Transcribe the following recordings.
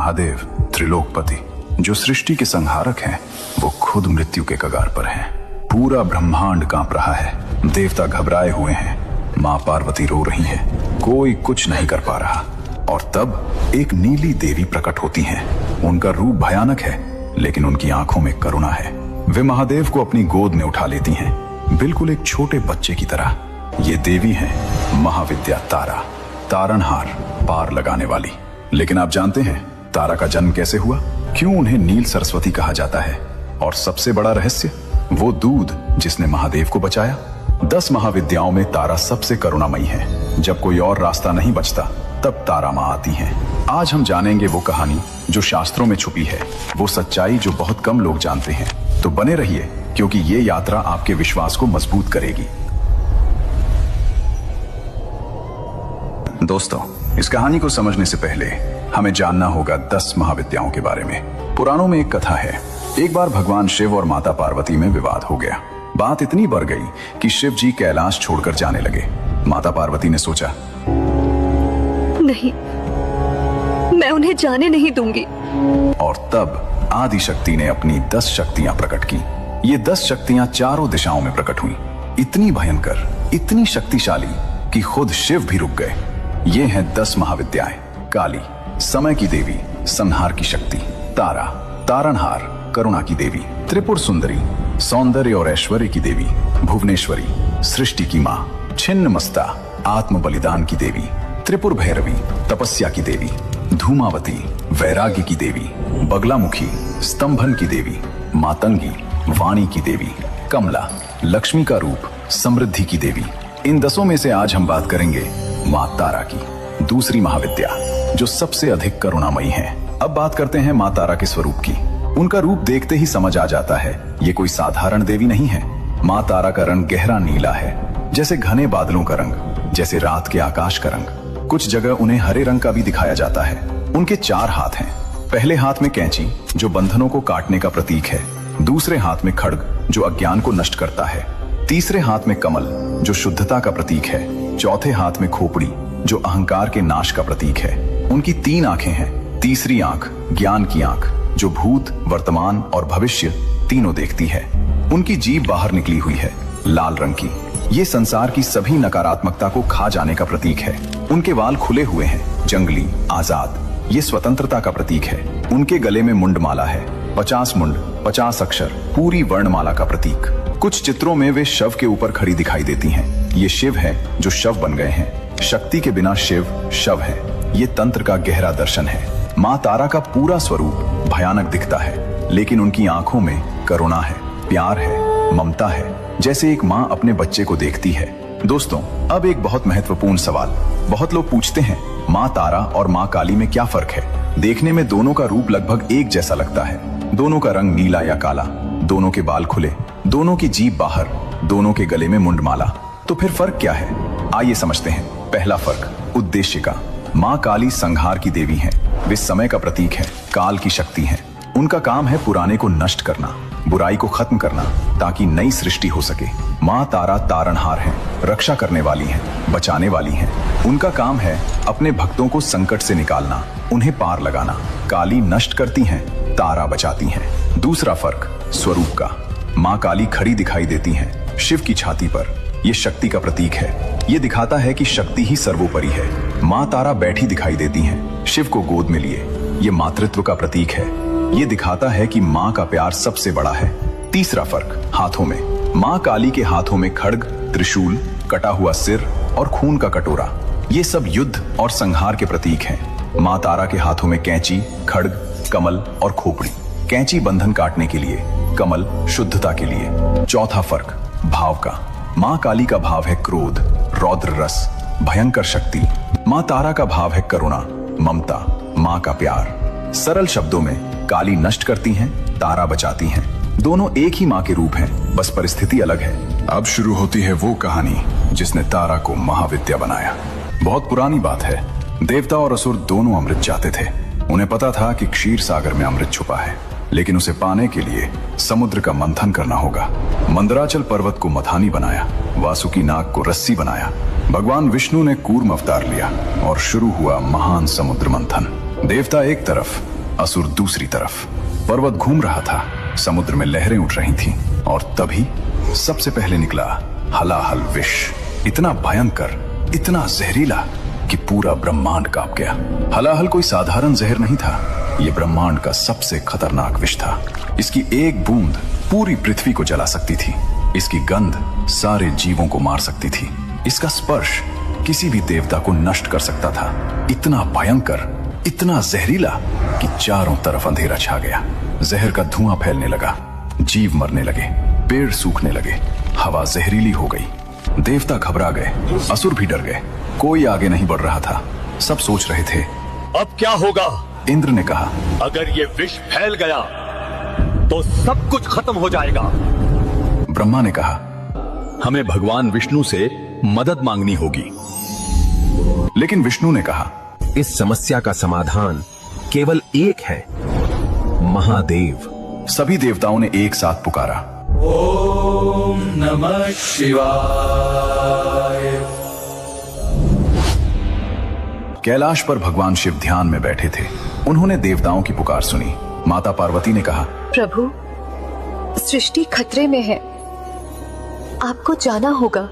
महादेव त्रिलोकपति जो सृष्टि के संहारक हैं, वो खुद मृत्यु के कगार पर हैं। पूरा ब्रह्मांड कांप रहा है, देवता घबराए हुए हैं, माँ पार्वती रो रही है, कोई कुछ नहीं कर पा रहा। और तब एक नीली देवी प्रकट होती हैं। उनका रूप भयानक है, लेकिन उनकी आंखों में करुणा है। वे महादेव को अपनी गोद में उठा लेती हैं, बिल्कुल एक छोटे बच्चे की तरह। ये देवी हैं महाविद्या तारा, तारणहार, पार लगाने वाली। लेकिन आप जानते हैं तारा का जन्म कैसे हुआ, क्यों उन्हें नील सरस्वती कहा जाता है? और सबसे बड़ा रहस्य, वो दूध जिसने महादेव को बचाया। 10 महाविद्याओं में तारा सबसे करुणामयी है। जब कोई और रास्ता नहीं बचता, तब तारा माँ आती हैं। आज हम जानेंगे वो कहानी जो शास्त्रों में छुपी है, वो सच्चाई जो बहुत कम लोग जानते हैं। तो बने रहिए, क्योंकि ये यात्रा आपके विश्वास को मजबूत करेगी। दोस्तों, इस कहानी को समझने से पहले हमें जानना होगा 10 महाविद्याओं के बारे में। पुराणों में एक कथा है। एक बार भगवान शिव और माता पार्वती में विवाद हो गया। बात इतनी बढ़ गई कि शिव जी कैलाश छोड़कर जाने लगे। माता पार्वती ने सोचा, नहीं, मैं उन्हें जाने नहीं दूंगी। और तब आदि शक्ति ने अपनी 10 शक्तियां प्रकट की। ये 10 शक्तियां चारों दिशाओं में प्रकट हुई, इतनी भयंकर, इतनी शक्तिशाली कि खुद शिव भी रुक गए। ये हैं 10 महाविद्याएं। काली, समय की देवी, संहार की शक्ति। तारा, तारणहार, करुणा की देवी। त्रिपुर सुंदरी, सौंदर्य और ऐश्वर्य की देवी। भुवनेश्वरी, सृष्टि की माँ। छिन्नमस्ता, आत्म बलिदान की देवी। त्रिपुर भैरवी, तपस्या की देवी। धूमावती, वैराग्य की देवी। बगलामुखी, स्तंभन की देवी। मातंगी, वाणी की देवी। कमला, लक्ष्मी का रूप, समृद्धि की देवी। इन 10 में से आज हम बात करेंगे माँ तारा की, दूसरी महाविद्या जो सबसे अधिक करुणामयी है। अब बात करते हैं माँ तारा के स्वरूप की। उनका रूप देखते ही समझ आ जाता है, ये कोई साधारण देवी नहीं है। माँ तारा का रंग गहरा नीला है, जैसे घने बादलों का रंग, जैसे रात के आकाश का रंग। कुछ जगह उन्हें हरे रंग का भी दिखाया जाता है। उनके 4 हाथ हैं। पहले हाथ में कैंची, जो बंधनों को काटने का प्रतीक है। दूसरे हाथ में खड्ग, जो अज्ञान को नष्ट करता है। तीसरे हाथ में कमल, जो शुद्धता का प्रतीक है। चौथे हाथ में खोपड़ी, जो अहंकार के नाश का प्रतीक है। उनकी 3 आंखें हैं। तीसरी आंख ज्ञान की आंख, जो भूत, वर्तमान और भविष्य तीनों देखती है। उनकी जीभ बाहर निकली हुई है, लाल रंग की। ये संसार की सभी नकारात्मकता को खा जाने का प्रतीक है। उनके वाल खुले हुए हैं, जंगली, आजाद। ये स्वतंत्रता का प्रतीक है। उनके गले में मुंडमाला है, 50 मुंड, 50 अक्षर, पूरी वर्णमाला का प्रतीक। कुछ चित्रों में वे शव के ऊपर खड़ी दिखाई देती हैं। ये शिव है जो शव बन गए हैं। शक्ति के बिना शिव शव है। ये तंत्र का गहरा दर्शन है। माँ तारा का पूरा स्वरूप भयानक दिखता है, लेकिन उनकी आंखों में करुणा है, प्यार है, ममता है, जैसे एक माँ अपने बच्चे को देखती है। दोस्तों, अब एक बहुत महत्वपूर्ण सवाल। बहुत लोग पूछते हैं, माँ तारा और माँ काली में क्या फर्क है? देखने में दोनों का रूप लगभग एक जैसा लगता है। दोनों का रंग नीला या काला, दोनों के बाल खुले, दोनों की जीभ बाहर, दोनों के गले में मुंडमाला। तो फिर फर्क क्या है? आइए समझते हैं। पहला फर्क, उद्देश्य का। माँ काली संहार की देवी हैं। वे समय का प्रतीक है, काल की शक्ति हैं। उनका काम है पुराने को नष्ट करना, बुराई को खत्म करना, ताकि नई सृष्टि हो सके। माँ तारा तारणहार हैं, रक्षा करने वाली हैं, बचाने वाली हैं। उनका काम है अपने भक्तों को संकट से निकालना, उन्हें पार लगाना। काली नष्ट करती हैं, तारा बचाती हैं। दूसरा फर्क, स्वरूप का। माँ काली खड़ी दिखाई देती हैं, शिव की छाती पर। ये शक्ति का प्रतीक है। ये दिखाता है कि शक्ति ही सर्वोपरि है। माँ तारा बैठी दिखाई देती हैं, शिव को गोद में लिए। ये मातृत्व का प्रतीक है। ये दिखाता है कि माँ का प्यार सबसे बड़ा है। तीसरा फर्क, हाथों में। माँ काली के हाथों में खड्ग, त्रिशूल, कटा हुआ सिर और खून का कटोरा। ये सब युद्ध और संहार के प्रतीक हैं। माँ तारा के हाथों में कैंची, खड्ग, कमल और खोपड़ी। कैंची बंधन काटने के लिए, कमल शुद्धता के लिए। चौथा फर्क, भाव का। माँ काली का भाव है क्रोध, रौद्र रस, भयंकर शक्ति। माँ तारा का भाव है करुणा, ममता, माँ का प्यार। सरल शब्दों में, काली नष्ट करती हैं, तारा बचाती हैं। दोनों एक ही माँ के रूप हैं, बस परिस्थिति अलग है। अब शुरू होती है वो कहानी जिसने तारा को महाविद्या बनाया। बहुत पुरानी बात है। देवता और असुर दोनों अमृत चाहते थे। उन्हें पता था कि क्षीर सागर में अमृत छुपा है, लेकिन उसे पाने के लिए समुद्र का मंथन करना होगा। मंदराचल पर्वत को मथानी बनाया, वासुकी नाग को रस्सी बनाया। भगवान विष्णु ने कूर्म अवतार लिया और शुरू हुआ महान समुद्र मंथन। देवता एक तरफ, असुर दूसरी तरफ। पर्वत घूम रहा था, समुद्र में लहरें उठ रही थीं, और तभी सबसे पहले निकला हलाहल विष। इतना भयंकर, इतना जहरीला कि पूरा ब्रह्मांड कांप गया। हलाहल कोई साधारण जहर नहीं था, यह ब्रह्मांड का सबसे खतरनाक विष था। इसकी एक बूंद पूरी पृथ्वी को जला सकती थी। इसकी गंध सारे जीवों को मार सकती थी। इसका स्पर्श किसी भी देवता को नष्ट कर सकता था। इतना भयंकर, इतना जहरीला कि चारों तरफ अंधेरा छा गया। जहर का धुआं फैलने लगा, जीव मरने लगे, पेड़ सूखने लगे, हवा जहरीली हो गई। देवता घबरा गए, असुर भी डर गए। कोई आगे नहीं बढ़ रहा था। सब सोच रहे थे, अब क्या होगा? इंद्र ने कहा, अगर ये विष फैल गया तो सब कुछ खत्म हो जाएगा। ब्रह्मा ने कहा, हमें भगवान विष्णु से मदद मांगनी होगी। लेकिन विष्णु ने कहा, इस समस्या का समाधान केवल एक है, महादेव। सभी देवताओं ने एक साथ पुकारा, ओम नमः शिवाय। कैलाश पर भगवान शिव ध्यान में बैठे थे। उन्होंने देवताओं की पुकार सुनी। माता पार्वती ने कहा, प्रभु, सृष्टि खतरे में है, आपको जाना होगा।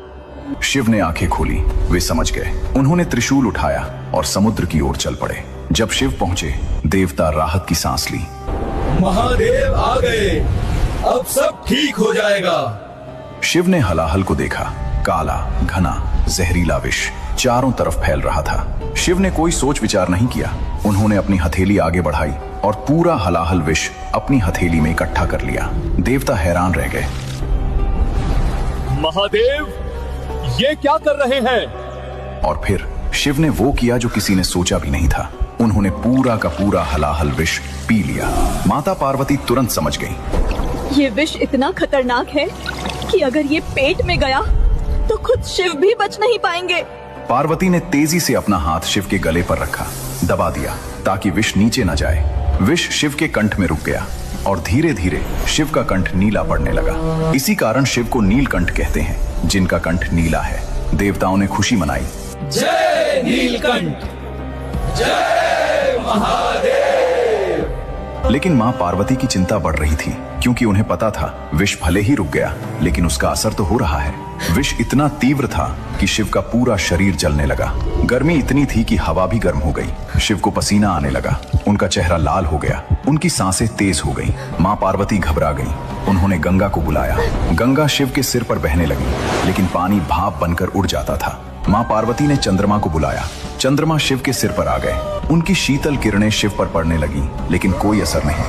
शिव ने आंखें खोली, वे समझ गए। उन्होंने त्रिशूल उठाया और समुद्र की ओर चल पड़े। जब शिव पहुंचे, देवता राहत की सांस ली। महादेव आ गए, अब सब ठीक हो जाएगा। शिव ने हलाहल को देखा। काला, घना, जहरीला विष चारों तरफ फैल रहा था। शिव ने कोई सोच विचार नहीं किया। उन्होंने अपनी हथेली आगे बढ़ाई और पूरा हलाहल विष अपनी हथेली में इकट्ठा कर लिया। देवता हैरान रह गए। महादेव, ये क्या कर रहे हैं? और फिर शिव ने वो किया जो किसी ने सोचा भी नहीं था। उन्होंने पूरा का पूरा हलाहल विष पी लिया। माता पार्वती तुरंत समझ गई। ये विष इतना खतरनाक है कि अगर ये पेट में गया तो खुद शिव भी बच नहीं पाएंगे। पार्वती ने तेजी से अपना हाथ शिव के गले पर रखा, दबा दिया ताकि विष नीचे न जाए। विष शिव के कंठ में रुक गया और धीरे धीरे शिव का कंठ नीला पड़ने लगा। इसी कारण शिव को नीलकंठ कहते हैं, जिनका कंठ नीला है। देवताओं ने खुशी मनाई। जय नीलकंठ, जय महादेव। लेकिन मां पार्वती की चिंता बढ़ रही थी, क्योंकि उन्हें पता था विष भले ही रुक गया, लेकिन उसका असर तो हो रहा है। विष इतना तीव्र था कि शिव का पूरा शरीर जलने लगा। गर्मी इतनी थी कि हवा भी गर्म हो गई। शिव को पसीना आने लगा, उनका चेहरा लाल हो गया, उनकी सांसें तेज हो गईं। मां पार्वती घबरा गईं। उन्होंने गंगा को बुलाया। गंगा शिव के सिर पर बहने लगी, लेकिन पानी भाप बनकर उड़ जाता था। मां पार्वती ने चंद्रमा को बुलाया। चंद्रमा शिव के सिर पर आ गए। उनकी शीतल किरणें शिव पर पड़ने लगी, लेकिन कोई असर नहीं।